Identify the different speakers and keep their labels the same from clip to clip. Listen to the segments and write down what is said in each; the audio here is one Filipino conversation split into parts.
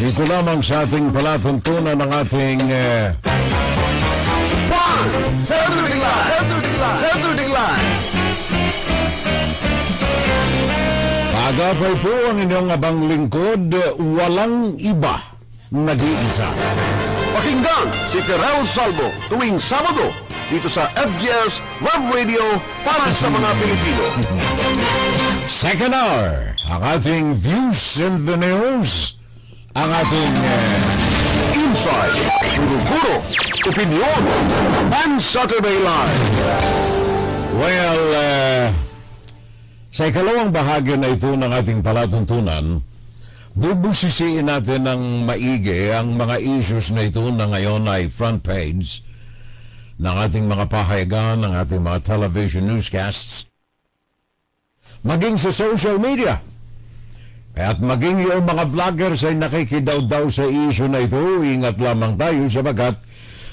Speaker 1: Dito lamang sa ating palatuntunan ng ating
Speaker 2: Saturday Line.
Speaker 1: Agapay po ang inyong abang lingkod, walang iba, nag-iisa.
Speaker 2: Pakinggan si Terrell Salvo tuwing Sabado dito sa FGS Web Radio para sa mga Pilipino.
Speaker 1: Second hour, ang ating views in the news, ang ating
Speaker 2: Inside, Guro-Guro, Opinion, and Saturday Line.
Speaker 1: well, sa ikalawang bahagi na ito ng ating palatuntunan, bubusisiin natin ng maigi ang mga issues na ito na ngayon ay front page ng ating mga pahayagan, ng ating mga television newscasts, maging sa social media. At maging yung mga vloggers ay nakikidaw-daw sa issue na ito. Ingat lamang tayo sabagat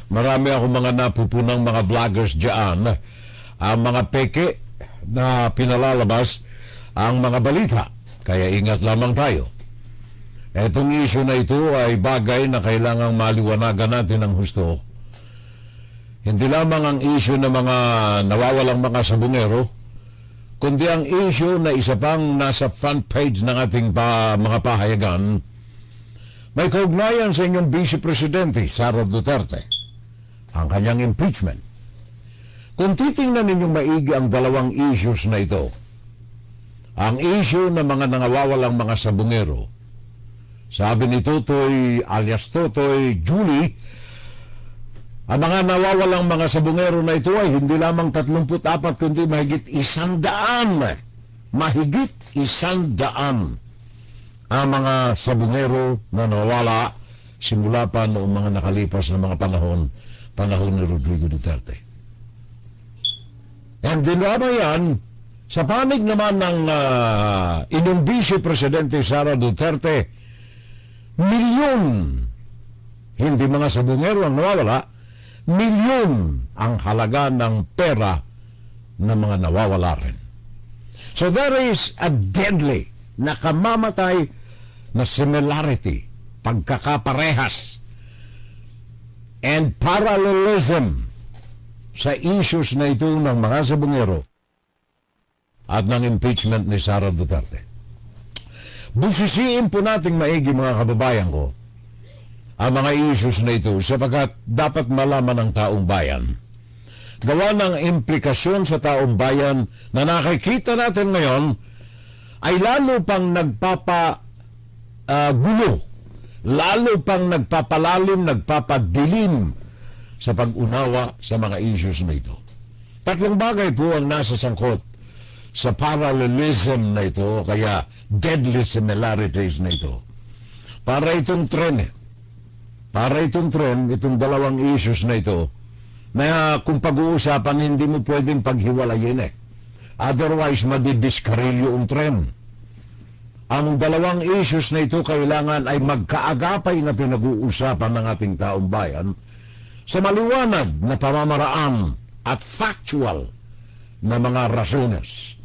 Speaker 1: marami akong mga napupunang mga vloggers dyan, ang mga peke na pinalalabas ang mga balita. Kaya ingat lamang tayo. Etong issue na ito ay bagay na kailangang maliwanagan natin ng husto. Hindi lamang ang issue ng mga nawawalang mga sabungero, kundi ang issue na isa pang nasa front page ng ating mga pahayagan, may kaugnayan sa inyong Vice Presidente, Sara Duterte, ang kanyang impeachment. Kung titingnan ninyong maigi ang dalawang issues na ito, ang issue ng mga nangawawalang mga sabungero, sabi ni Totoy alias Totoy Julie, ang mga nawawalang mga sabungero na ito ay hindi lamang 34 kundi mahigit 100. Mahigit 100 ang mga sabungero na nawala simula pa noong mga nakalipas na mga panahon ni Rodrigo Duterte. And dinama yan sa panig naman ng inyong Vice Presidente Sara Duterte, milyon hindi mga sabungero ang nawawala, milyon ang halaga ng pera ng mga nawawala rin. So there is a deadly na kamamatay na similarity, pagkakaparehas, and parallelism sa issues na ito ng mga sabungero at ng impeachment ni Sara Duterte. Busisiin po nating maigi mga kababayan ko ang mga issues na ito sapagkat dapat malaman ng taong bayan. Gawa ng implikasyon sa taong bayan na nakikita natin ngayon ay lalo pang gulo, lalo pang nagpapalalim, nagpapadilim sa pag-unawa sa mga issues na ito. Tatlong bagay po ang nasa sangkot sa parallelism na ito, kaya deadly similarities na ito. Para itong trend, itong dalawang issues na ito, na kung pag-uusapan, hindi mo pwedeng paghiwalayin Otherwise, madidiskarelyo ang trend. Ang dalawang issues na ito kailangan ay magkaagapay na pinag-uusapan ng ating taong bayan sa maliwanag na pamamaraan at factual na mga rasones.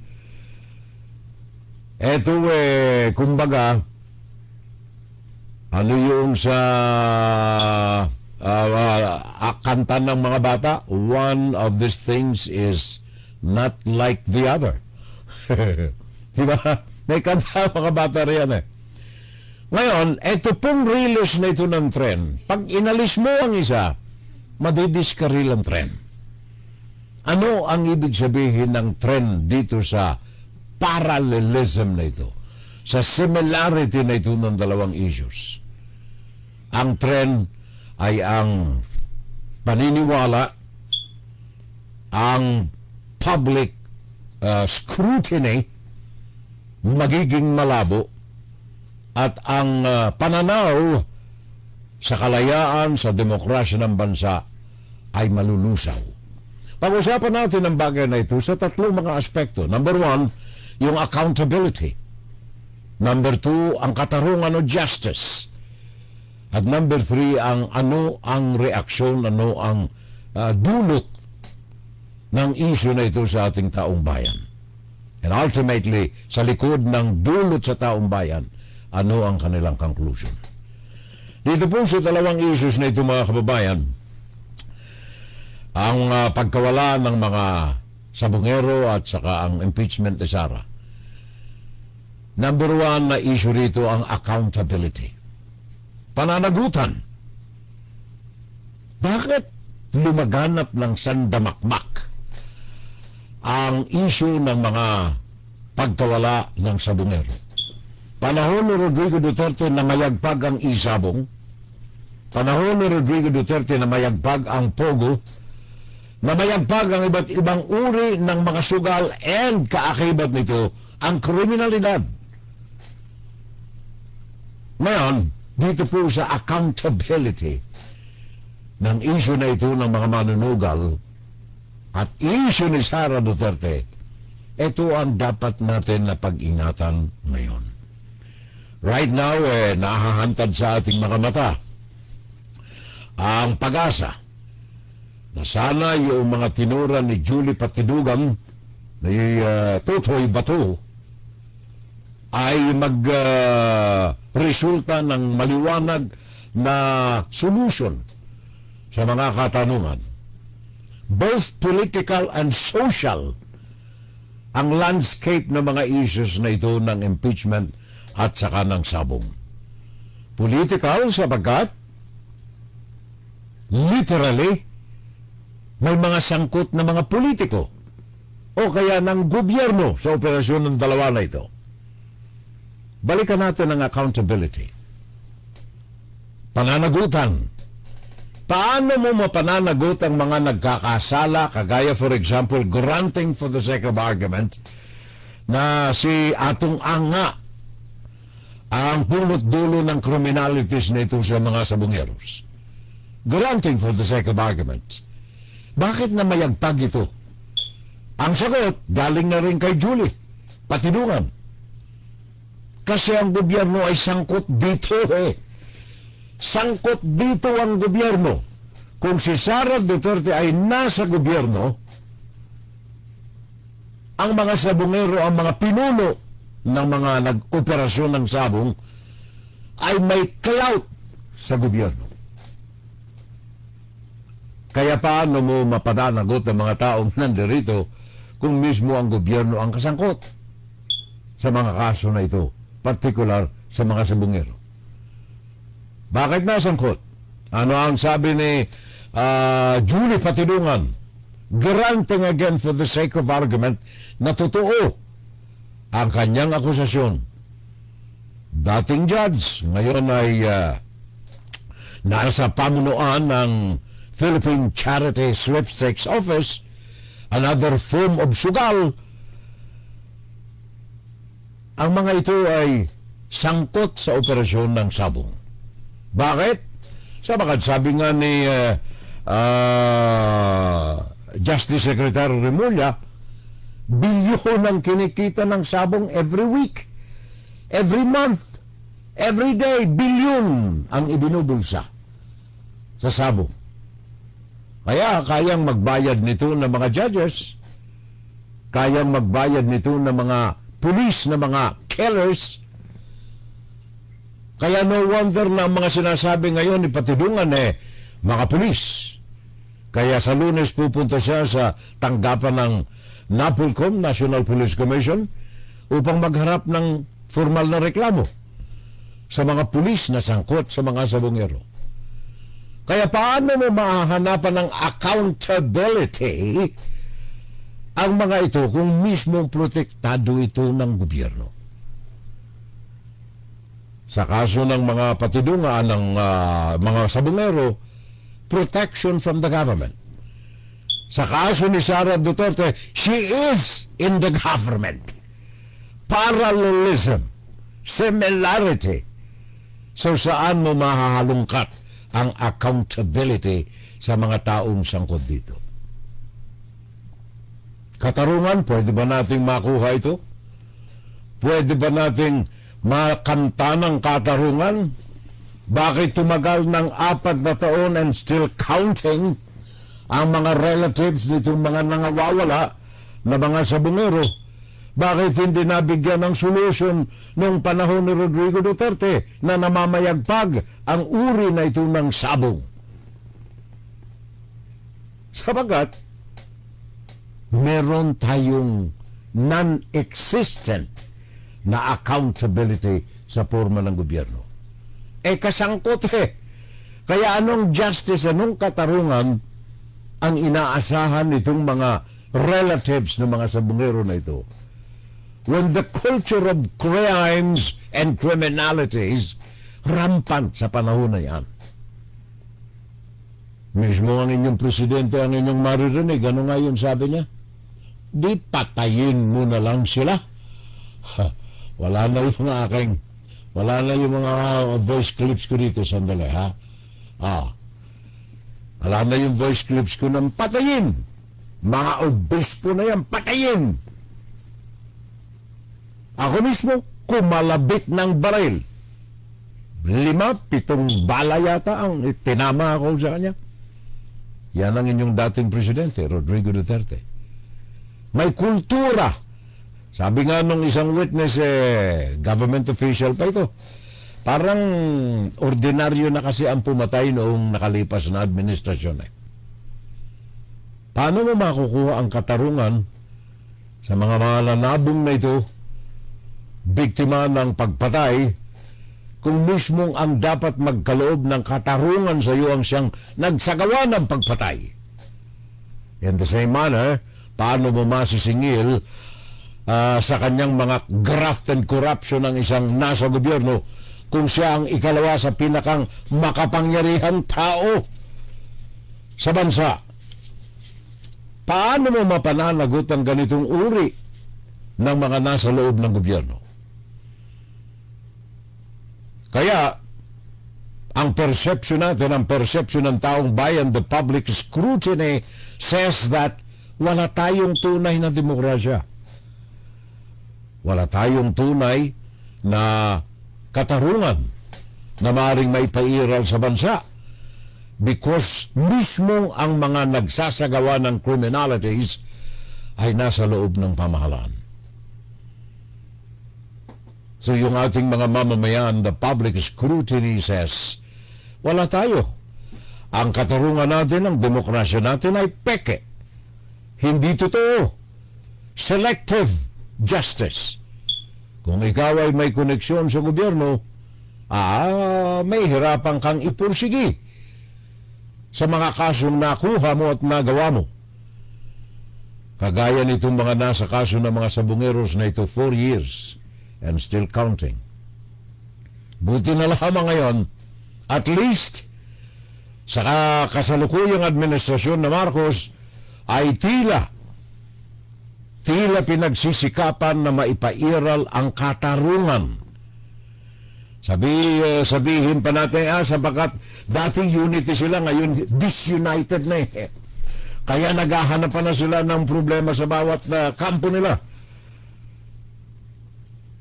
Speaker 1: Ito kumbaga, ano yung sa kanta ng mga bata? One of these things is not like the other. Diba? May kanta mga bata riyan Ngayon, ito pong reels na ito ng trend. Pag inalis mo ang isa, madidiskaril ang trend. Ano ang ibig sabihin ng trend dito sa parallelism na ito? Sa similarity na ito ng dalawang issues. Ang trend ay ang paniniwala, ang public scrutiny magiging malabo, at ang pananaw sa kalayaan, sa demokrasya ng bansa ay malulusaw. Pag-usapan natin ang bagay na ito sa tatlong mga aspekto. Number 1, yung accountability. Number 2, ang katarungan o justice. At number 3, ano ang reaksyon, ano ang dulot ng issue na ito sa ating taong bayan. And ultimately, sa likod ng dulot sa taong bayan, ano ang kanilang conclusion. Dito po sa dalawang issues na ito mga kababayan, ang pagkawala ng mga sabongero at saka ang impeachment ni Sara. Number one na issue rito ang accountability. Pananagutan. Bakit lumaganap ng sandamakmak ang issue ng mga pagkawala ng sabongero? Panahon ni Rodrigo Duterte na mayagpag ang isabong, panahon ni Rodrigo Duterte na mayagpag ang pogo, na mayagpag ang iba't ibang uri ng mga sugal and kaakibat nito ang kriminalidad. Ngayon, dito po sa accountability ng issue na ito ng mga manunugal at issue ni Sara Duterte, ito ang dapat natin na pag-ingatan ngayon. Right now, nahahantad sa ating mga mata ang pag-asa na sana yung mga tinura ni Julie Patidugan ni Totoy Bato ay resulta ng maliwanag na solution sa mga katanungan. Both political and social ang landscape ng mga issues na ito ng impeachment at saka ng sabong. Political sapagkat literally may mga sangkot na mga politiko o kaya ng gobyerno sa operasyon ng dalawa na ito. Balikan natin ang accountability. Pananagutan. Paano mo mapananagot ang mga nagkakasala, kagaya for example, granting for the sake of argument, na si Atong Anga ang punot dulo ng criminalities na ito sa mga sabongeros. Granting for the sake of argument. Bakit na mayagpag ito? Ang sagot, galing na rin kay Julie Patidungan. Kasi ang gobyerno ay sangkot dito Sangkot dito ang gobyerno. Kung si Sara Duterte ay nasa gobyerno, ang mga sabongero, ang mga pinuno ng mga nag-operasyon ng sabong ay may clout sa gobyerno. Kaya paano mo mapadanagot ang mga taong nandirito kung mismo ang gobyerno ang kasangkot sa mga kaso na ito, partikular sa mga sabongero? Bakit nasangkot? Ano ang sabi ni Julie Patidungan? Granting again for the sake of argument na totoo ang kanyang akusasyon. Dating judge, ngayon ay nasa pamunuan ng Philippine Charity Sweepstakes Office, another form of sugal. Ang mga ito ay sangkot sa operasyon ng sabong. Bakit? Sabi nga ni Justice Secretary Remulla, bilyon ang kinikita ng sabong every week, every month, every day, bilyon ang ibinubulsa sa sabong. Kaya kayang magbayad nito ng mga judges, kayang magbayad nito ng mga pulis, ng mga killers. Kaya no wonder na mga sinasabi ngayon ni Patidungan mga pulis. Kaya sa Lunes pupunta siya sa tanggapan ng NAPOLCOM, National Police Commission, upang magharap ng formal na reklamo sa mga pulis na sangkot sa mga sabongero. Kaya paano mo mahahanapan ng accountability ang mga ito kung mismong protektado ito ng gobyerno? Sa kaso ng mga patidungan ng mga sabongero, protection from the government. Sa kaso ni Sara Duterte, she is in the government. Parallelism, similarity. So saan mo mahahalungkat ang accountability sa mga taong sangkot dito? Katarungan, pwede ba nating makuha ito? Pwede ba nating makanta ng katarungan? Bakit tumagal ng 4 na taon and still counting ang mga relatives nitong mga nangawawala na mga sabongero? Bakit hindi nabigyan ng solusyon noong panahon ni Rodrigo Duterte na namamayagpag ang uri na ito ng sabong? Sabagat, meron tayong non-existent na accountability sa forma ng gobyerno. Kasangkot Kaya anong justice, anong katarungan ang inaasahan nitong mga relatives ng mga sabungero na ito? When the culture of crimes and criminalities rampant sa panahon na yan. Mismo ang inyong presidente, ang inyong maririnig, ano nga yun sabi niya? Di patayin mo na lang sila. Wala na yung mga voice clips ko dito, sandali ha. Wala na yung voice clips ko ng patayin. Mga obispo na yan, patayin. Ako mismo, kumalabit ng baril. 5-7 bala yata ang tinama ako sa kanya. Yan ang inyong dating presidente, Rodrigo Duterte. May kultura. Sabi nga nung isang witness, government official pa ito, parang ordinaryo na kasi ang pumatay noong nakalipas na administrasyon. Paano mo makukuha ang katarungan sa mga nanabong na ito, biktima ng pagpatay, kung mismong ang dapat magkaloob ng katarungan sa iyo ang siyang nagsagawa ng pagpatay? In the same manner, paano mo masisingil sa kanyang mga graft and corruption ng isang nasa gobyerno kung siya ang ikalawa sa pinakang makapangyarihang tao sa bansa? Paano mo mapananagot ang ganitong uri ng mga nasa loob ng gobyerno? Kaya, ang perception natin, ang perception ng taong bayan, the public scrutiny says that wala tayong tunay na demokrasya. Wala tayong tunay na katarungan na maaaring maipairal sa bansa because mismong ang mga nagsasagawa ng criminalities ay nasa loob ng pamahalaan. So yung ating mga mamamayan, the public scrutiny says, wala tayo. Ang katarungan natin, ang demokrasya natin ay peke. Hindi totoo. Selective justice. Kung ikaw ay may koneksyon sa gobyerno, may hirapan kang ipursigi sa mga kasong nakuha mo at nagawa mo. Kagaya nitong mga nasa kaso ng mga sabungeros na ito, 4 years and still counting. Buti na lamang ngayon, at least sa kasalukuyang administrasyon na Marcos ay tila pinagsisikapan na maipairal ang katarungan. Sabihin pa natin, sapagat dating unity sila, ngayon disunited na Kaya naghahanap pa na sila ng problema sa bawat kampo nila.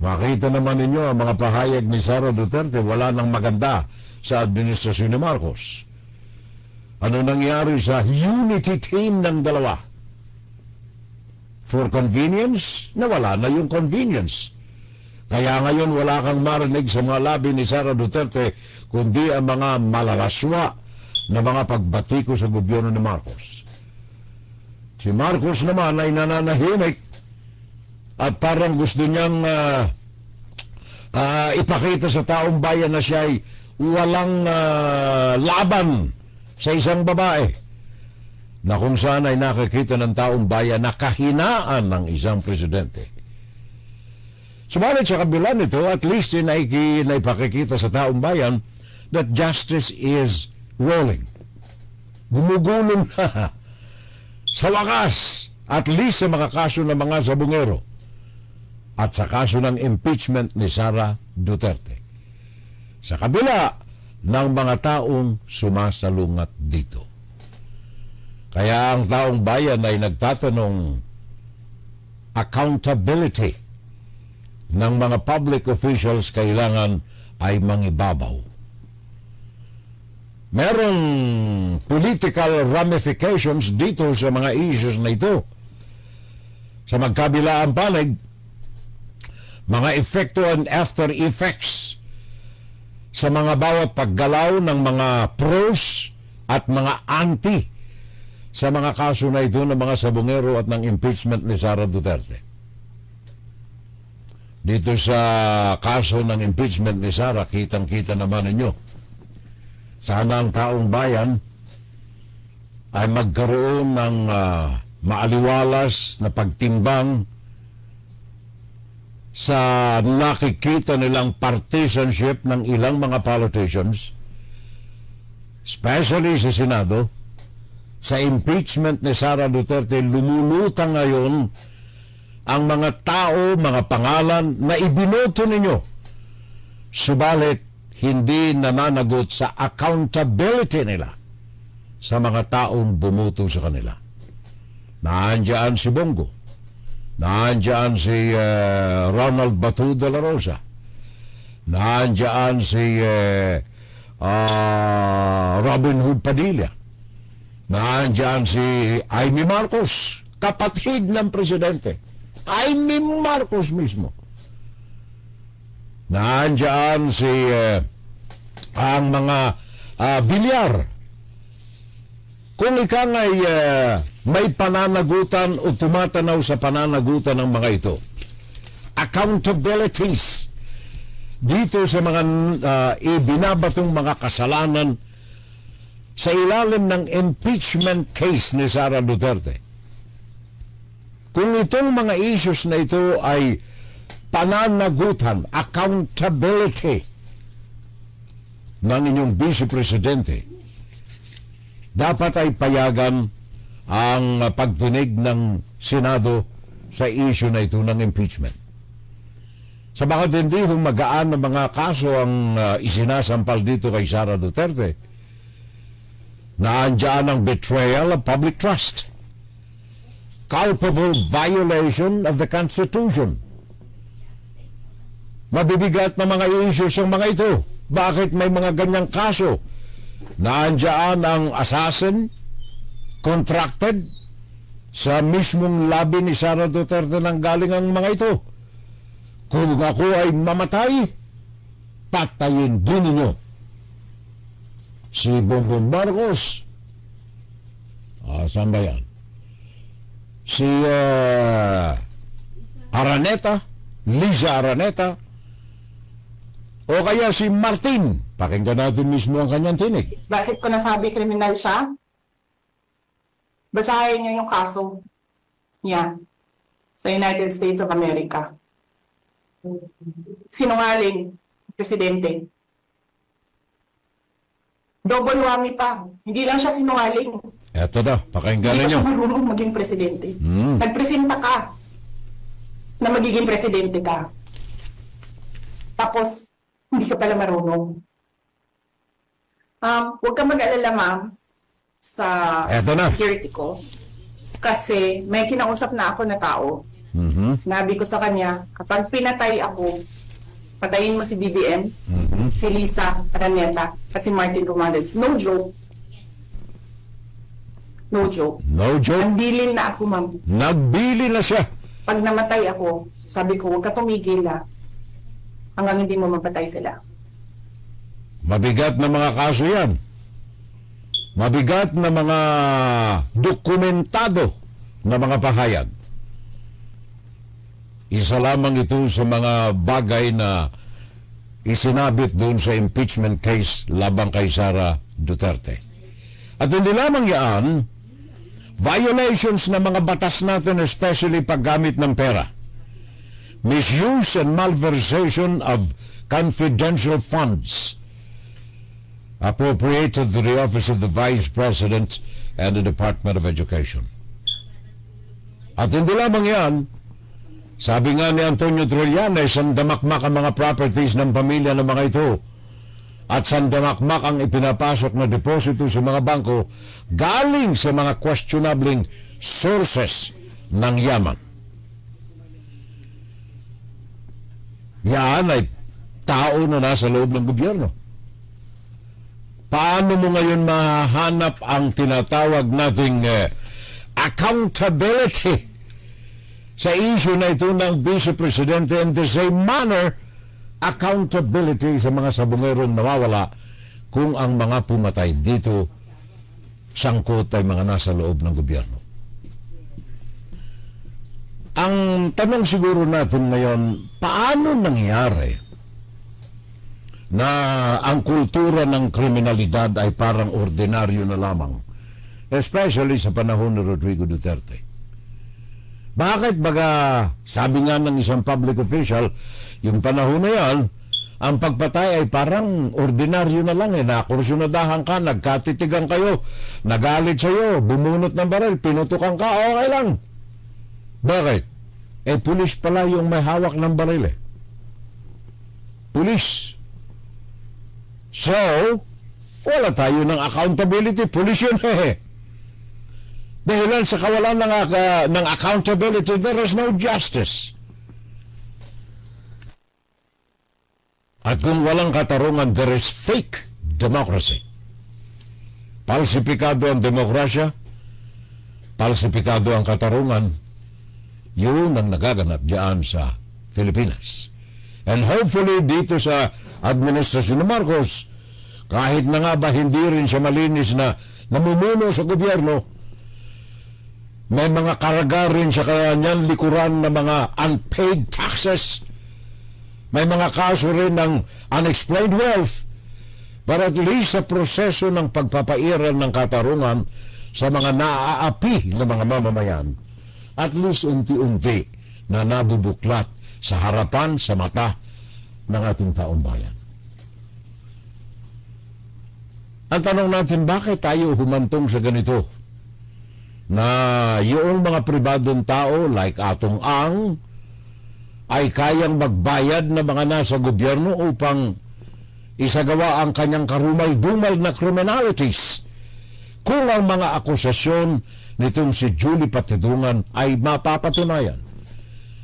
Speaker 1: Makita naman ninyo ang mga pahayag ni Sara Duterte, wala nang maganda sa administrasyon ni Marcos. Ano nangyari sa unity team ng dalawa? For convenience, nawala na yung convenience. Kaya ngayon wala kang marinig sa mga labi ni Sara Duterte, kundi ang mga malalaswa na mga pagbatiko sa gobyerno ni Marcos. Si Marcos naman ay nananahimik at parang gusto niyang ipakita sa taong bayan na siya ay walang laban sa isang babae, na kung saan ay nakikita ng taong bayan na kahinaan ng isang presidente. Subalit sa kabila nito, at least naipakikita sa taong bayan that justice is rolling. Gumugulong na. Sa wakas, at least sa mga kaso ng mga sabungero at sa kaso ng impeachment ni Sara Duterte. Sa kabila ng mga taong sumasalungat dito. Kaya ang taong bayan ay nagtatanong, accountability ng mga public officials kailangan ay mangibabaw. Merong political ramifications dito sa mga issues na ito. Sa magkabilaang panig, mga epekto and after effects sa mga bawat paggalaw ng mga pros at mga anti sa mga kaso na ito ng mga sabongero at ng impeachment ni Sara Duterte. Dito sa kaso ng impeachment ni Sara, kitang-kita naman ninyo. Sana ang taong bayan ay magkaroon ng maaliwalas na pagtimbang sa nakikita nilang partisanship ng ilang mga politicians, especially sa Senado. Sa impeachment ni Sara Duterte, lumulutang ngayon ang mga tao, mga pangalan na ibinoto ninyo. Subalit, hindi nananagot sa accountability nila sa mga taong bumoto sa kanila. Naandyan si Bongo. Naandyan si Ronald Batu de la Rosa. Naandyan si Robin Hood Padilla. Naandyan si Amy Marcos, kapatid ng presidente. Amy Marcos mismo. Naandyan si ang mga Villar. Kung ika nga'y may pananagutan o tumatanaw sa pananagutan ng mga ito, accountabilities dito sa mga ibinabatong mga kasalanan sa ilalim ng impeachment case ni Sara Duterte. Kung itong mga issues na ito ay pananagutan, accountability ng inyong Vice Presidente, dapat ay payagan ang pagtinig ng Senado sa issue na ito ng impeachment. Sa bakit hindi magaan na mga kaso ang isinasampal dito kay Sara Duterte, naandyan ang betrayal of public trust, culpable violation of the Constitution. Mabibigat na mga issues ang mga ito. Bakit may mga ganyang kaso? Naandyan ang assassin contracted sa mismong labi ni Sara Duterte nang galing ang mga ito. Kung ako ay mamatay, patayin din ninyo si Bongbong Marcos. Saan ba yan? Si Araneta, Liza Araneta, o kaya si Martin. Pakinggan natin mismo ang kanyang tinig.
Speaker 3: Bakit ko nasabi kriminal siya? Basahin niyo yung kaso niya sa United States of America. Sinungaling, presidente. Double whammy pa. Hindi lang siya sinungaling.
Speaker 1: Eto na, pakinggan
Speaker 3: Hindi pa
Speaker 1: ninyo.
Speaker 3: siya marunong maging presidente. Nagpresenta ka na magiging presidente ka. Tapos, hindi ka pala marunong. Huwag ka mag-alala, ma'am, sa
Speaker 1: Eto na.
Speaker 3: security ko. Kasi may kinausap na ako na tao. Sinabi ko sa kanya, kapag pinatay ako, patayin mo si BBM, si Liza Araneta, at si Martin Romualdez. No joke. No joke.
Speaker 1: No joke.
Speaker 3: Nagbilin na ako, ma'am.
Speaker 1: Nagbili na siya.
Speaker 3: Pag namatay ako, sabi ko, huwag ka tumigil hanggang hindi mo mapatay sila.
Speaker 1: Mabigat na mga kaso yan. Mabigat na mga dokumentado na mga pahayag. Isa lamang ito sa mga bagay na isinabit doon sa impeachment case labang kay Sara Duterte. At hindi lamang yan, violations ng mga batas natin, especially paggamit ng pera. Misuse and malversation of confidential funds appropriated to the office of the Vice President and the Department of Education. At hindi lamang yan, sabi nga ni Antonio Trillanes, sandamakmak ang mga properties ng pamilya ng mga ito at sandamakmak ang ipinapasok na deposito sa mga bangko galing sa mga questionable sources ng yaman. Yan ay tao na nasa loob ng gobyerno. Paano mo ngayon mahanap ang tinatawag nating accountability sa issue na ito ng Vice Presidente, and the same manner, accountability sa mga sabungerong nawawala kung ang mga pumatay dito sangkot ay mga nasa loob ng gobyerno. Ang tanong siguro natin ngayon, paano nangyari na ang kultura ng kriminalidad ay parang ordinaryo na lamang, especially sa panahon ni Rodrigo Duterte? Bakit baga, sabi nga ng isang public official, yung panahon na yan, ang pagpatay ay parang ordinaryo na lang, nakursunadahan ka, nagkatitigan kayo, nagalit sa'yo, bumunot ng baril, pinutukan ka, okay lang. Bakit? Pulis pala yung may hawak ng baril Pulis. So, wala tayo ng accountability, pulis yun Dahilan sa kawalan ng accountability, there is no justice. At kung walang katarungan, there is fake democracy. Palsipikado ang demokrasya, palsipikado ang katarungan, yun ang nagaganap diyan sa Pilipinas. And hopefully dito sa administrasyon ng Marcos, kahit na nga ba hindi rin siya malinis na namumuno sa gobyerno, may mga karaga rin sa kanyang likuran na mga unpaid taxes. May mga kaso rin ng unexplained wealth. But at least sa proseso ng pagpapairal ng katarungan sa mga naaapi ng mga mamamayan, at least unti-unti na nabubuklat sa harapan, sa mata ng ating taong bayan. Ang tanong natin, bakit tayo humantong sa ganito? Na yung mga pribadong tao like Atong Ang ay kayang magbayad na mga nasa gobyerno upang isagawa ang kanyang karumal-dumal na criminalities kung ang mga akusasyon nitong si Julie Patidungan ay mapapatunayan.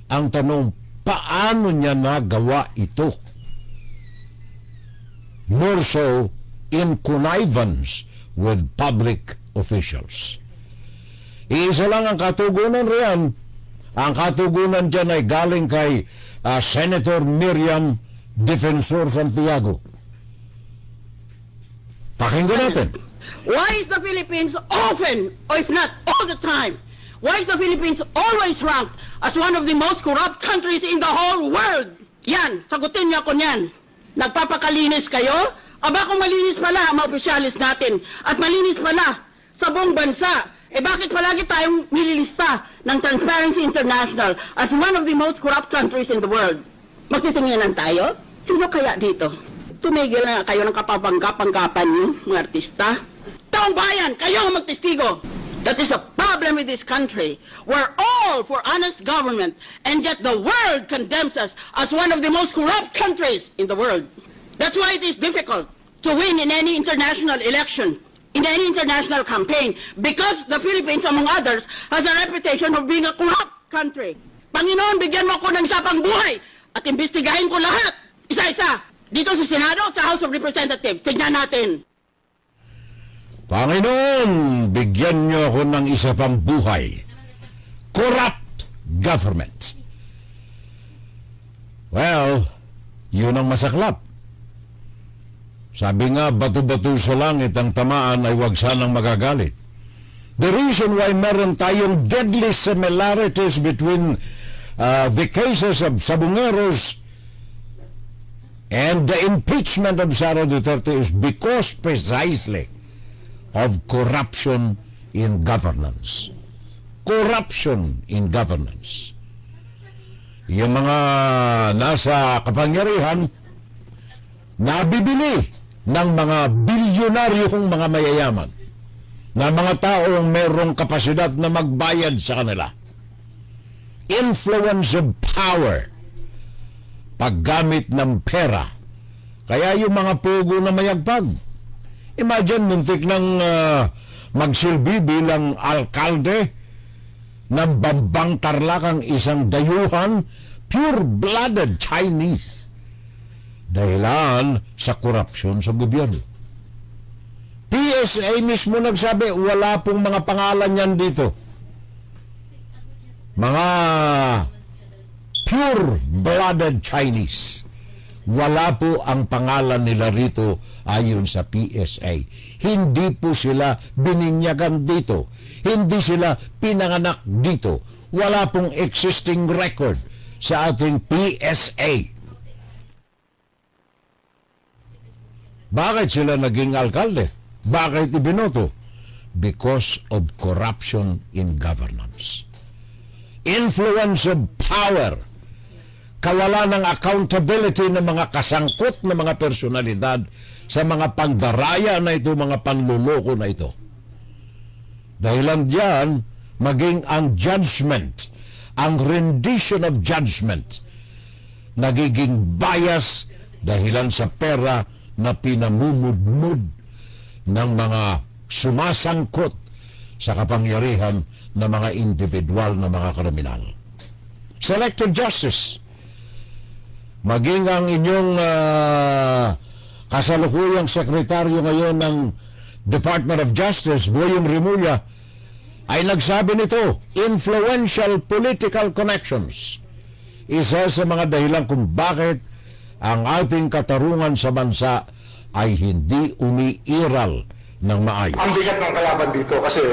Speaker 1: Ang tanong, paano niya nagawa ito? More so in connivance with public officials. Iisa lang ang katugunan riyan. Ang katugunan dyan ay galing kay Senator Miriam Defensor Santiago. Pakinggan natin.
Speaker 4: Why is the Philippines often, or if not all the time, why is the Philippines always ranked as one of the most corrupt countries in the whole world? Yan, sagutin niyo ako niyan. Nagpapakalinis kayo? Aba kung malinis pala ang mga opisyalis natin at malinis pala sa buong bansa, bakit palagi tayong nililista ng Transparency International as one of the most corrupt countries in the world? Magtitinginan tayo? Sino kaya dito? Tumigil na kayo ng kapabangga-panggapan niyo, mga artista. Taong bayan, kayo ang magtestigo. That is a problem with this country. We're all for honest government, and yet the world condemns us as one of the most corrupt countries in the world. That's why it is difficult to win in any international election, in any international campaign, because the Philippines, among others, has a reputation of being a corrupt country. Panginoon, bigyan mo ako ng sapang buhay at imbestigahin ko lahat, isa-isa, dito sa Senado at sa House of Representatives. Tignan natin.
Speaker 1: Panginoon, bigyan niyo ako ng isa pang buhay. Corrupt government. Well, yun ang masaklap. Sabi nga, bato-bato sa langit ang tamaan ay wag sanang magagalit. The reason why meron tayong deadly similarities between the cases of Sabungeros and the impeachment of Sara Duterte is because precisely of corruption in governance. Corruption in governance. Yung mga nasa kapangyarihan, nabibili ng mga bilyonaryong mga mayayaman na mga taong mayroong kapasidad na magbayad sa kanila. Influence of power. Paggamit ng pera. Kaya yung mga pugo na mayagpag. Imagine, muntik ng magsilbi bilang alkalde ng Bambang Tarlac, isang dayuhan, pure-blooded Chinese. Dahilan sa korupsyon sa gobyerno. PSA mismo nagsabi, wala pong mga pangalan yan dito. mga pure-blooded Chinese. Wala po ang pangalan nila rito ayon sa PSA. Hindi po sila bininyagan dito. Hindi sila pinanganak dito. Wala pong existing record sa ating PSA. Bakit sila naging alkalde? Bakit ibinoto? Because of corruption in governance. Influence of power. Kawalan ng accountability ng mga kasangkot na mga personalidad sa mga pagdaraya na ito, mga panluloko na ito. Dahilan diyan, maging ang judgment, ang rendition of judgment, nagiging bias dahilan sa pera na pinamumudmud ng mga sumasangkot sa kapangyarihan ng mga individual na mga kriminal. Selective justice. Maging ang inyong kasalukuyang sekretaryo ngayon ng Department of Justice, Boyong Rimulya, ay nagsabi nito, influential political connections. Isa sa mga dahilan kung bakit ang ating katarungan sa bansa ay hindi umiiral ng maayos.
Speaker 5: Ang bigat ng kalaban dito kasi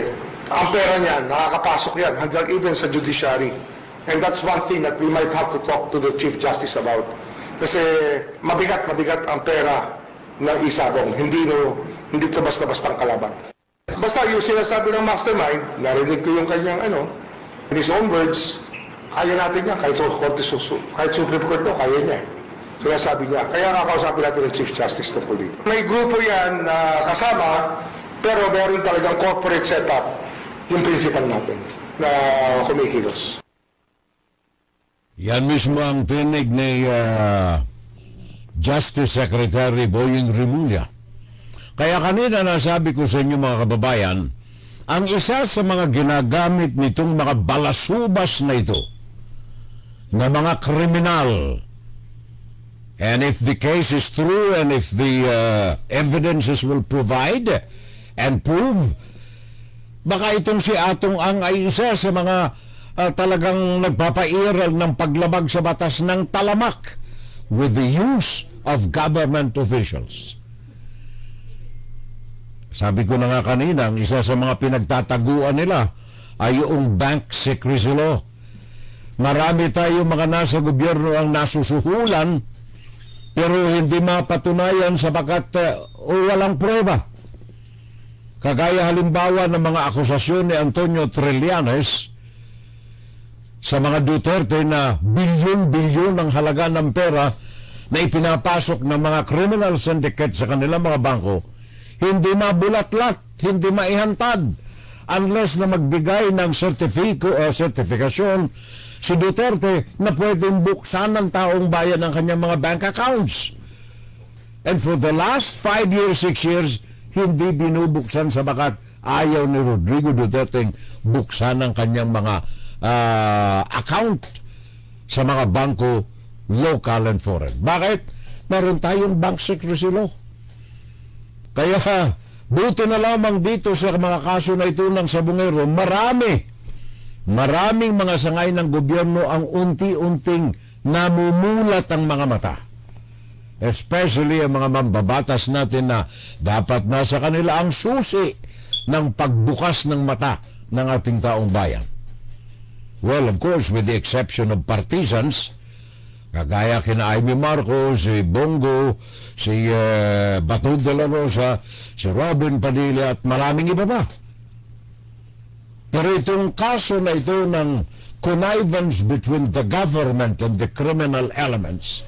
Speaker 5: ang pera niyan, nakakapasok yan hanggang even sa judiciary. And that's one thing that we might have to talk to the Chief Justice about. Kasi mabigat ang pera na isabong. Hindi to basta-bastang kalaban. Basta yung sinasabi ng mastermind, narinig ko yung kanyang in his own words, kaya natin yan, kahit Supreme Court daw, kaya niya. Sinasabi niya, kaya kakausapin natin ng Chief Justice tungkol dito. May grupo yan na kasama, pero meron talagang corporate setup yung principal natin na kumikilos.
Speaker 1: Yan mismo ang tinig ni Justice Secretary Boying Rimulya. Kaya kanina nasabi ko sa inyo mga kababayan, ang isa sa mga ginagamit nitong mga balasubas na ito, na mga kriminal, and if the case is true and if the evidences will provide and prove, baka itong si Atong Ang ay isa sa mga talagang nagpapairal ng paglabag sa batas ng talamak with the use of government officials. Sabi ko na nga kanina, ang isa sa mga pinagtataguan nila ay yung bank secrecy law. Marami tayong mga nasa gobyerno ang nasusuhulan pero hindi mapatunayan sapagat walang prueba. Kagaya halimbawa ng mga akusasyon ni Antonio Trillanes sa mga Duterte na bilyon-bilyon ang halaga ng pera na ipinapasok ng mga criminal syndicate sa kanilang mga bangko, hindi mabulatlat, hindi maihantad unless na magbigay ng sertifikasyon si Duterte na pwedeng buksan ng taong bayan ng kanyang mga bank accounts. And for the last 5 years, 6 years, hindi binubuksan sabagat ayaw ni Rodrigo Duterte buksan ang kanyang mga account sa mga bangko local and foreign. Bakit? Meron tayong bank secrecy law. Kaya buti na lamang dito sa mga kaso na ito ng sabungero, maraming mga sangay ng gobyerno ang unti-unting namumulat ang mga mata. Especially ang mga mambabatas natin na dapat nasa kanila ang susi ng pagbukas ng mata ng ating taong bayan. Well, of course, with the exception of partisans, kagaya kina Amy Marcos, si Bongo, si Bato de la Rosa, si Robin Padilla at maraming iba pa. Pero itong kaso na ito ng connivance between the government and the criminal elements,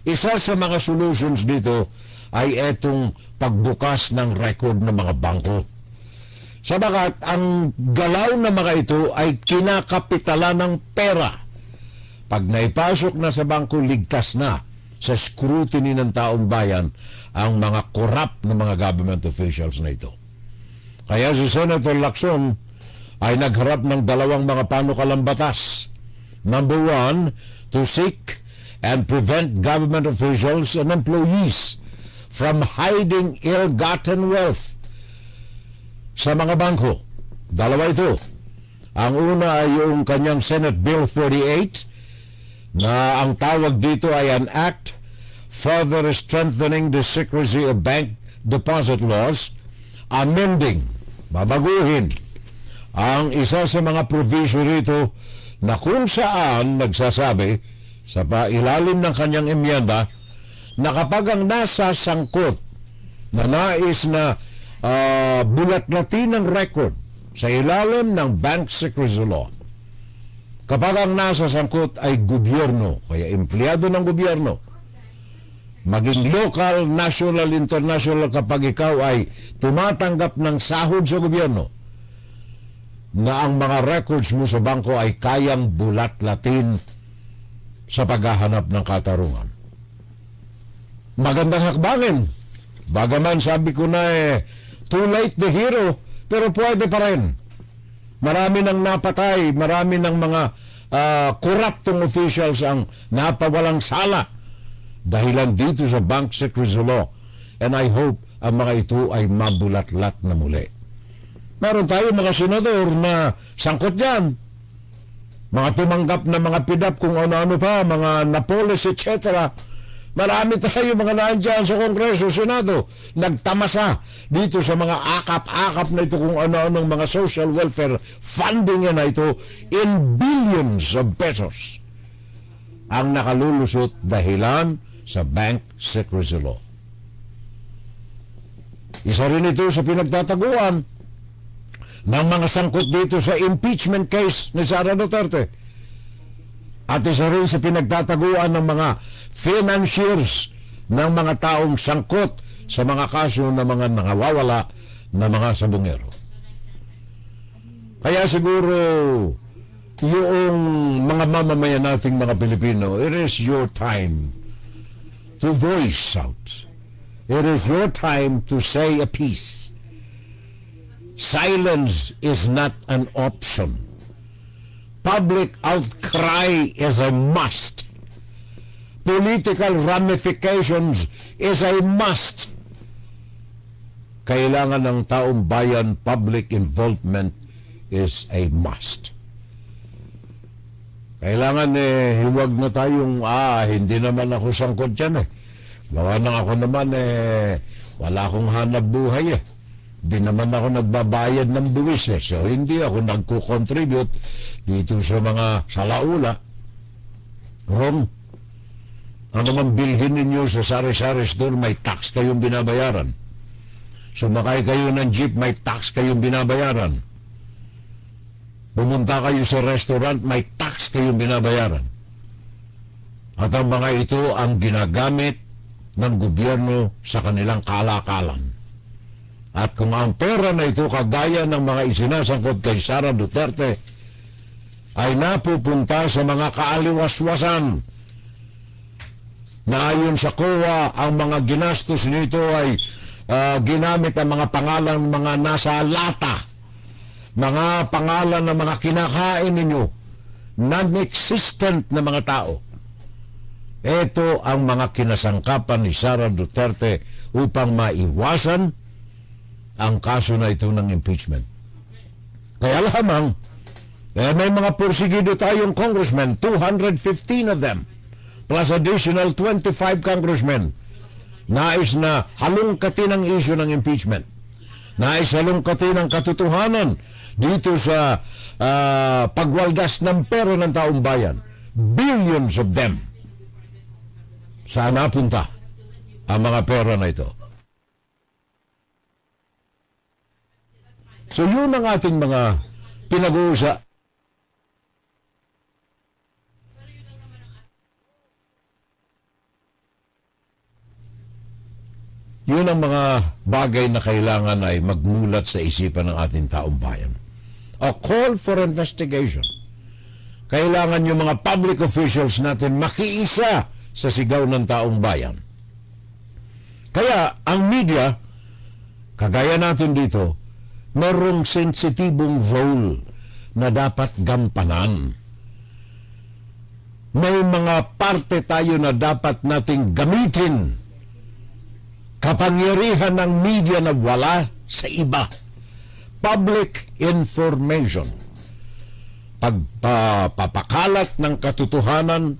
Speaker 1: isa sa mga solutions dito ay itong pagbukas ng record ng mga bangko. Sabagat ang galaw na mga ito ay kinakapitala ng pera. Pag naipasok na sa bangko, ligtas na sa scrutiny ng taong bayan ang mga corrupt na mga government officials na ito. Kaya si Senator Lacson ay nagharap ng dalawang mga panukalang batas. Number 1, to seek and prevent government officials and employees from hiding ill-gotten wealth sa mga bangko. Dalawa ito. Ang una ay yung kanyang Senate Bill 38 na ang tawag dito ay an act further strengthening the secrecy of bank deposit laws, amending, babaguhin ang isa sa mga provision rito na kung saan nagsasabi sa ilalim ng kanyang emyenda na kapag ang nasa sangkot na nais na bulat-latin ng record sa ilalim ng bank secrecy law, kapag ang nasa sangkot ay gobyerno, kaya empleyado ng gobyerno, maging local, national, international, kapag ikaw ay tumatanggap ng sahod sa gobyerno, na ang mga records mo sa bangko ay kayang bulat-latin sa paghahanap ng katarungan. Magandang hakbangin. Bagaman sabi ko na too late the hero, pero pwede pa rin. Marami nang napatay, marami ng mga corrupting officials ang napawalang sala dahilan dito sa bank secrecy law. And I hope ang mga ito ay mabulat-lat na muli. Meron tayo mga senador na sangkot dyan. Mga tumanggap na mga pidap kung ano-ano pa, mga Napoles, etc. Marami tayo mga nandyan sa Kongreso, Senado, nagtamasa dito sa mga akap-akap na ito kung ano-anong mga social welfare funding na ito in billions of pesos ang nakalulusot dahilan sa bank secrecy law. Isa rin ito sa pinagtataguan ng mga sangkot dito sa impeachment case ni Sara Duterte. At isa rin sa pinagtataguan ng mga financiers ng mga taong sangkot sa mga kaso ng mga nangawawala na mga sabungero. Kaya siguro yung mga mamamayan nating mga Pilipino, it is your time to voice out. It is your time to say a piece. Silence is not an option. Public outcry is a must. Political ramifications is a must. Kailangan ng taong bayan, public involvement is a must. Kailangan huwag na tayong, hindi naman ako sangkot dyan Gawa na ako naman wala akong hanap buhay Di naman ako nagbabayad ng buwis So hindi ako nagko-contribute dito sa mga salaula. Wrong. Ang naman bilhin ninyo sa sari-sari store, may tax kayong binabayaran. Sumakay kayo ng jeep, may tax kayong binabayaran. Pumunta kayo sa restaurant, may tax kayong binabayaran. At ang mga ito ang ginagamit ng gobyerno sa kanilang kalakalan. At kung ang pera na ito, kagaya ng mga isinasangkot kay Sara Duterte, ay napupunta sa mga kaaliwaswasan na ayon sa COA, ang mga ginastos nito ay ginamit ang mga pangalan ng mga nasa lata, mga pangalan ng mga kinakain ninyo, non-existent na mga tao. Ito ang mga kinasangkapan ni Sara Duterte upang maiwasan ang kaso na ito ng impeachment. Kaya lamang, may mga porsigido tayong congressmen, 215 of them, plus additional 25 congressmen, nais na halungkatin ang issue ng impeachment. Nais halungkatin ang katotohanan dito sa pagwaldas ng pera ng taong bayan. Billions of them. Saan napunta ang mga pera na ito? So yun ang ating mga pinag-uusap. Yun ang mga bagay na kailangan ay magmulat sa isipan ng ating taong bayan. A call for investigation. Kailangan yung mga public officials natin makiisa sa sigaw ng taong bayan. Kaya ang media, kagaya natin dito, merong sensitibong role na dapat gampanan. May mga parte tayo na dapat nating gamitin. Kapangyarihan ng media na wala sa iba. Public information. pagpapakalat ng katotohanan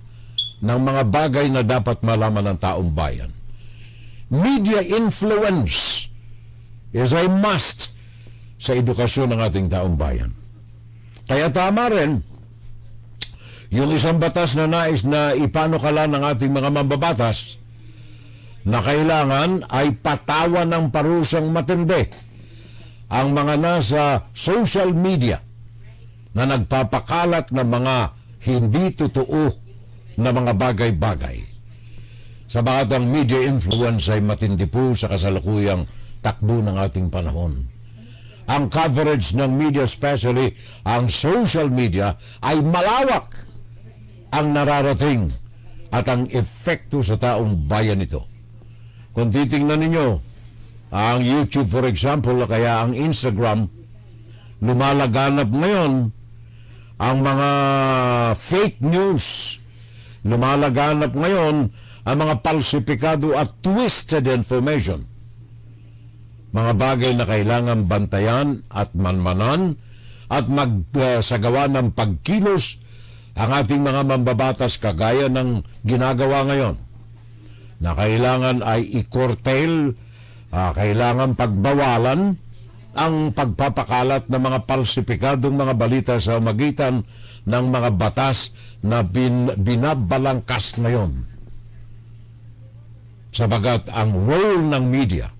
Speaker 1: ng mga bagay na dapat malaman ng taong bayan. Media influence is a must sa edukasyon ng ating taong bayan. Kaya tama rin yung isang batas na nais na ipanukala ng ating mga mambabatas na kailangan ay patawan ng parusang matindi ang mga nasa social media na nagpapakalat ng mga hindi totoo na mga bagay-bagay. Sabagat ang media influence ay matindi po sa kasalukuyang takbo ng ating panahon. Ang coverage ng media, especially ang social media, ay malawak ang nararating at ang epekto sa taong bayan ito. Kung titingnan ninyo, ang YouTube for example, kaya ang Instagram, lumalaganap ngayon ang mga fake news. Lumalaganap ngayon ang mga falsifikado at twisted information. Mga bagay na kailangan bantayan at manmanan at magsagawa ng pagkilos ang ating mga mambabatas kagaya ng ginagawa ngayon na kailangan ay i-curtail, kailangan pagbawalan ang pagpapakalat ng mga falsipikadong mga balita sa magitan ng mga batas na binabalangkas ngayon. Sabagat ang role ng media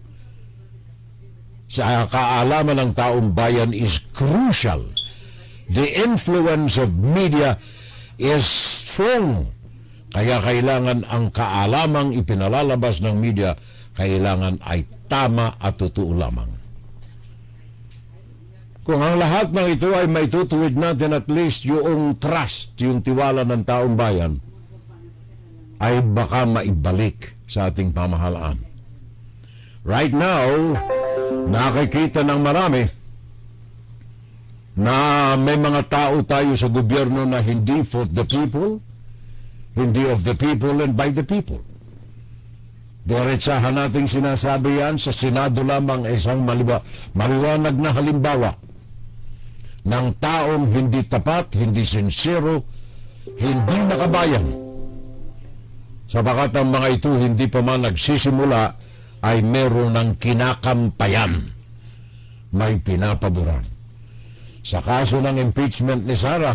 Speaker 1: sa kaalaman ng taong bayan is crucial. The influence of media is strong. Kaya kailangan ang kaalamang ipinalalabas ng media, kailangan ay tama at totoo lamang. Kung ang lahat ng ito ay maitutuwid natin at least yung trust, yung tiwala ng taong bayan, ay baka maibalik sa ating pamahalaan. Right now, nakikita ng marami na may mga tao tayo sa gobyerno na hindi for the people, hindi of the people and by the people. Diretsahan nating sinasabi yan sa Senado lamang isang maliwanag na halimbawa ng taong hindi tapat, hindi sincero, hindi nakabayan. Sabagat ang mga ito hindi pa man nagsisimula ay meron ng kinakampayan. May pinapaboran. Sa kaso ng impeachment ni Sara,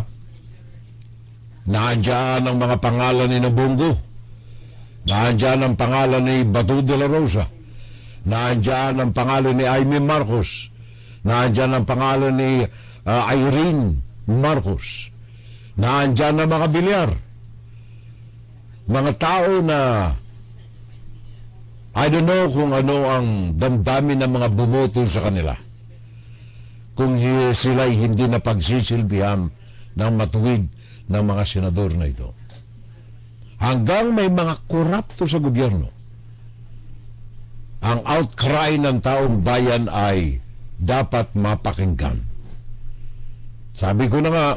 Speaker 1: naandyan ang mga pangalan ni Nabungo, naandyan ang pangalan ni Bato de la Rosa, naandyan ang pangalan ni Aimee Marcos, naandyan ang pangalan ni Irene Marcos, naandyan ang mga Bilyar, mga tao na I don't know kung ano ang damdamin ng mga bumoto sa kanila kung sila'y hindi na pagsisilbihan ng matuwid ng mga senador na ito. Hanggang may mga korapto sa gobyerno, ang outcry ng taong bayan ay dapat mapakinggan. Sabi ko na nga,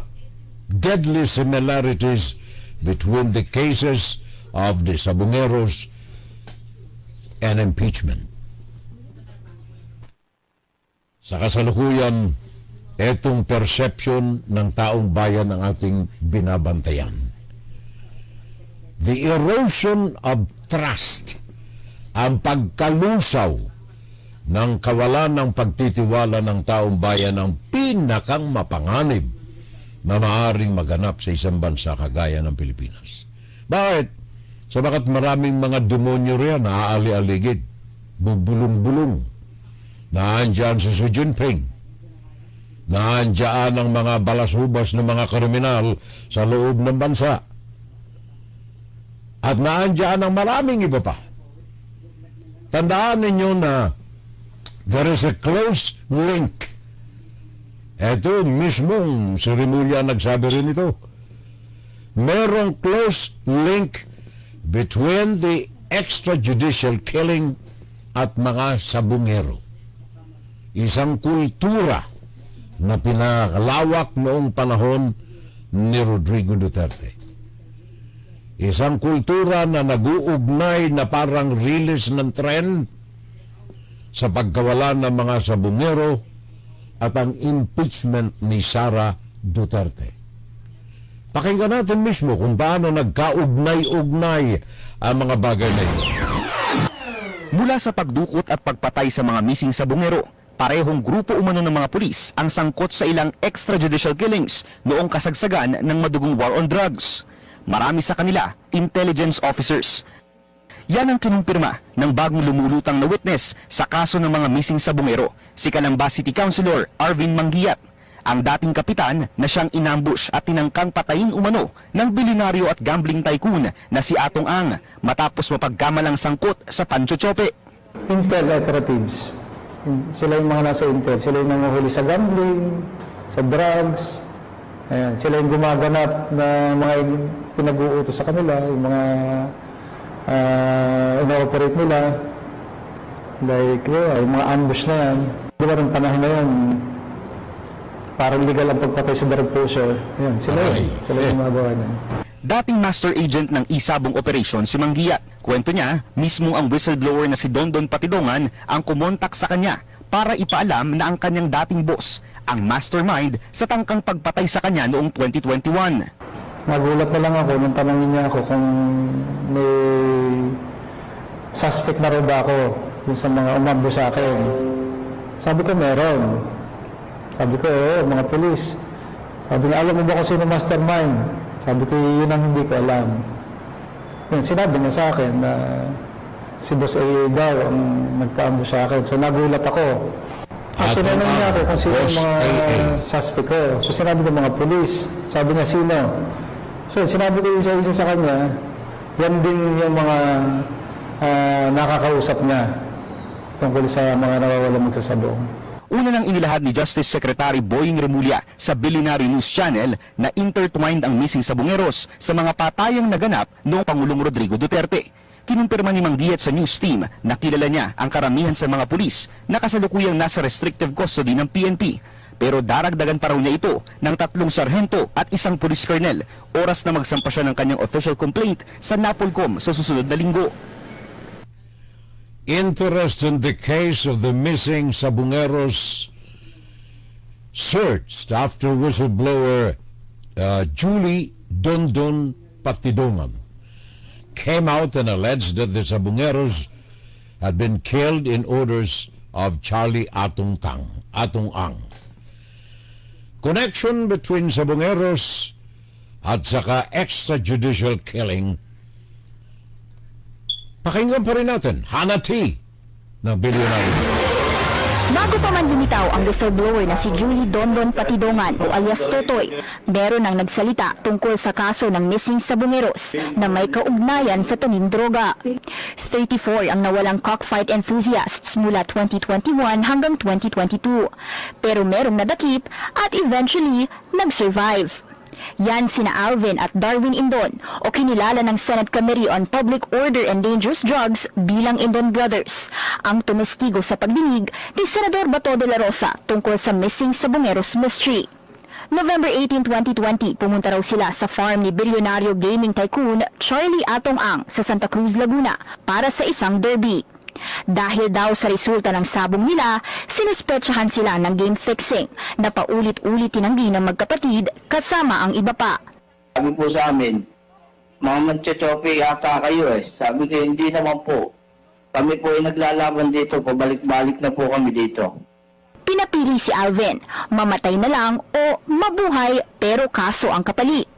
Speaker 1: deadly similarities between the cases of the Sabongeros and impeachment. Sa kasalukuyan, etong perception ng taong bayan ang ating binabantayan. The erosion of trust, ang pagkalusaw ng kawalan ng pagtitiwala ng taong bayan ang pinakang mapanganib na maaaring maganap sa isang bansa kagaya ng Pilipinas. Bakit? Sabagat maraming mga demonyo riyan na aali-aligid, bubulong-bulong. Naandyan si Xi Jinping. Naandyan ang mga balasubas ng mga kriminal sa loob ng bansa. At naandyan ang maraming iba pa. Tandaan ninyo na there is a close link. Ito mismong si Rimulya nagsabi rin ito. Merong close link between the extrajudicial killing at mga sabungero. Isang kultura na pinalawak noong panahon ni Rodrigo Duterte. Isang kultura na nag-uugnay na parang release ng tren sa pagkawala ng mga sabungero at ang impeachment ni Sara Duterte. Pakinggan natin mismo kung paano nagkaugnay-ugnay ang mga bagay na ito.
Speaker 6: Mula sa pagdukot at pagpatay sa mga missing sa Bungero, parehong grupo umano ng mga pulis ang sangkot sa ilang extrajudicial killings noong kasagsagan ng madugong war on drugs. Marami sa kanila, intelligence officers. Yan ang kinumpirma ng bagong lumulutang na witness sa kaso ng mga missing sa Bungero, si Calamba City Councilor Arvin Manguiat, ang dating kapitan na siyang inambush at tinangkang patayin umano ng bilyonaryo at gambling tycoon na si Atong Ang matapos mapagkamalang sangkot sa panchochope.
Speaker 7: Intel operatives. Sila yung mga nasa Intel. Sila yung nanguhuli sa gambling, sa drugs. Ayan. Sila yung gumaganap na mga pinag-uutos sa kanila, yung mga ino-operate nila. Like, yung mga ambush na yan. Diba rin panahon na yun, parang legal ang pagpatay sa drug pusher. Ayan, sila yung magawa niyan.
Speaker 6: Dating master agent ng isabong operation si Manguiat. Kwento niya, mismo ang whistleblower na si Dondon Patidongan ang kumontak sa kanya para ipaalam na ang kanyang dating boss, ang mastermind sa tangkang pagpatay sa kanya noong 2021.
Speaker 7: Nagulat na lang ako nung tanongin niya ako kung may suspect na rin ba ako dun sa mga umambo sa akin. Sabi ko meron. Sabi ko, mga polis. Sabi niya, alam mo ba kung sino mastermind? Sabi ko, yun ang hindi ko alam. Yun, sinabi niya sa akin na si Boss A daw ang nagpaambo sa akin. So nagulat ako. So tinanong niya ako kung sino yung mga suspect ko. So sinabi ko mga polis. Sabi niya, sino? So sinabi ko isa-isa sa kanya, yan din yung mga nakakausap niya tungkol sa mga nawawalang magsasabong.
Speaker 6: Una nang inilahad ni Justice Secretary Boying Remulla sa Billionaire News Channel na intertwined ang missing sa Bungeros sa mga patayang naganap noong Pangulong Rodrigo Duterte. Kinumpirma ni Manguiat sa news team na kilala niya ang karamihan sa mga pulis na kasalukuyang nasa restrictive custody ng PNP. Pero daragdagan pa raw niya ito ng 3 sarhento at 1 police colonel oras na magsampa siya ng kanyang official complaint sa NAPOLCOM sa susunod na linggo.
Speaker 1: Interest in the case of the missing Sabungeros searched after whistleblower Julie Dondon Patidongan came out and alleged that the Sabungeros had been killed in orders of Charlie Atong Ang. Connection between Sabungeros at saka extrajudicial killing. Pakinggan pa rin natin, Hana T. ng Billionaire News.
Speaker 8: Bago pa man lumitaw ang whistleblower na si Julie Dondon Patidongan o alias Totoy, meron ang nagsalita tungkol sa kaso ng missing Sabungeros na may kaugnayan sa tanim droga. 34 ang nawalang cockfight enthusiasts mula 2021 hanggang 2022. Pero merong nadakip at eventually nag-survive. Yan sina Alvin at Darwin Indon o kinilala ng Senate Committee on Public Order and Dangerous Drugs bilang Indon Brothers, ang tumestigo sa pagdinig ni Senador Bato de la Rosa tungkol sa missing Sabungeros mystery. November 18, 2020, pumunta raw sila sa farm ni bilyonaryo gaming tycoon Charlie Atong Ang sa Santa Cruz, Laguna para sa isang derby. Dahil daw sa resulta ng sabong nila, sinuspetsahan sila ng game fixing na paulit-ulit tinanggi ng magkapatid kasama ang iba pa.
Speaker 9: Sabi po sa amin, mga manchochope yata kayo eh. Sabi ko, hindi naman po. Kami po ay naglalaban dito, pabalik-balik na po kami dito.
Speaker 8: Pinapili si Alvin, mamatay na lang o mabuhay pero kaso ang kapalit.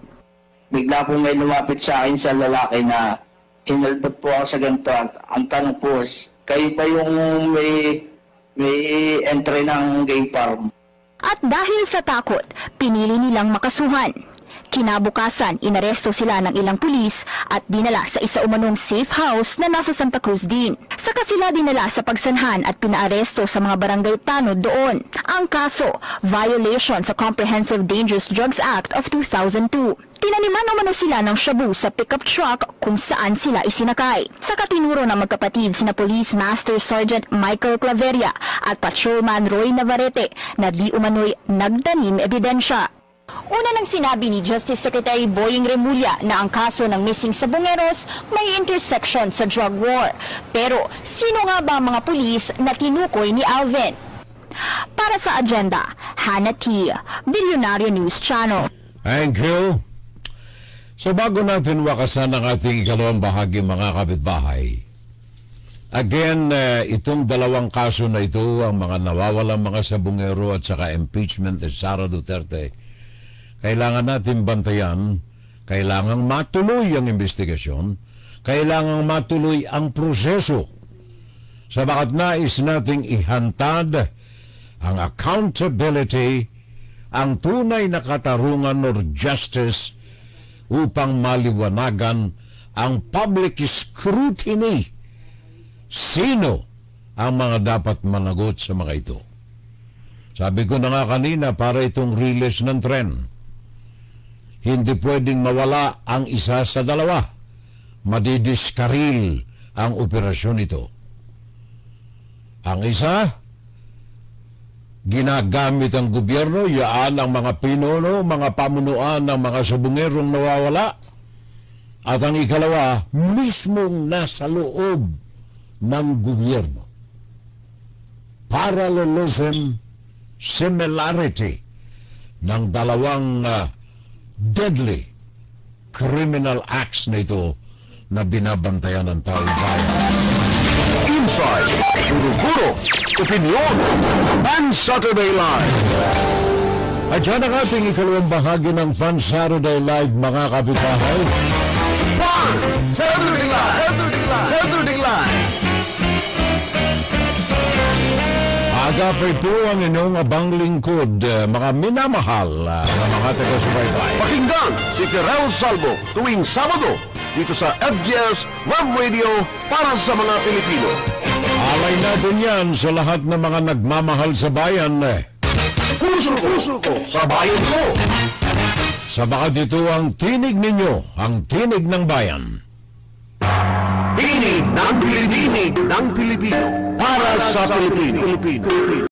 Speaker 9: Bigla po may lumapit sa akin sa lalaki na hinalbot po ako sa ganito. Ang tanong po, kayo pa yung may entry ng game farm.
Speaker 8: At dahil sa takot, pinili nilang makasuhan. Kinabukasan, inaresto sila ng ilang pulis at dinala sa isa umanong safe house na nasa Santa Cruz din. Saka sila dinala sa pagsanhan at pinaaresto sa mga barangay tanod doon. Ang kaso, violation sa Comprehensive Dangerous Drugs Act of 2002. Tinaniman umano sila ng shabu sa pickup truck kung saan sila isinakay. Saka tinuro ng magkapatid sina Police Master Sergeant Michael Claveria at Patrolman Roy Navarrete na di umano'y nagtanim ebidensya. Una nang sinabi ni Justice Secretary Boying Remulla na ang kaso ng missing Sabungeros may intersection sa drug war. Pero sino nga ba ang mga pulis na tinukoy ni Alvin? Para sa agenda, Hana T. Billionaire News Channel.
Speaker 1: Thank you. So bago natin wakasan ang ating ikalawang bahagi, mga kapitbahay, again, itong dalawang kaso na ito, ang mga nawawalang mga sabungero at saka impeachment ni Sara Duterte, kailangan natin bantayan, kailangan matuloy ang investigasyon, kailangan matuloy ang proseso. Sabagat nais nating ihantad ang accountability, ang tunay na katarungan or justice upang maliwanagan ang public scrutiny. Sino ang mga dapat managot sa mga ito? Sabi ko na nga kanina, para itong release ng tren. Hindi pwedeng mawala ang isa sa dalawa. Madidiskaril ang operasyon ito. Ang isa, ginagamit ang gobyerno, yaan ang mga pinuno, mga pamunuan ng mga sabungerong nawawala. At ang ikalawa, mismong nasa loob ng gobyerno. Parallelism, similarity ng dalawang deadly criminal acts na ito na binabantayan ng taong bayan.
Speaker 2: Inside, Guro-Guro, Opinion, and Saturday Live.
Speaker 1: At yan ang ating ikalawang bahagi ng Fun Saturday Live, mga kapitbahay.
Speaker 2: Fun Saturday Live! Saturday Live!
Speaker 1: Agapay po ang inyong abang lingkod, mga minamahal na mga taga-subaybay.
Speaker 2: Pakinggan si Raul Salvo tuwing Sabado dito sa FGS Web Radio para sa mga Pilipino.
Speaker 1: Alay natin yan sa lahat ng mga nagmamahal sa bayan.
Speaker 2: Puso ko sa bayan ko.
Speaker 1: Sabagat ito ang tinig ninyo, ang tinig ng bayan.
Speaker 2: Tinig ng Pilipino para sa Pilipino.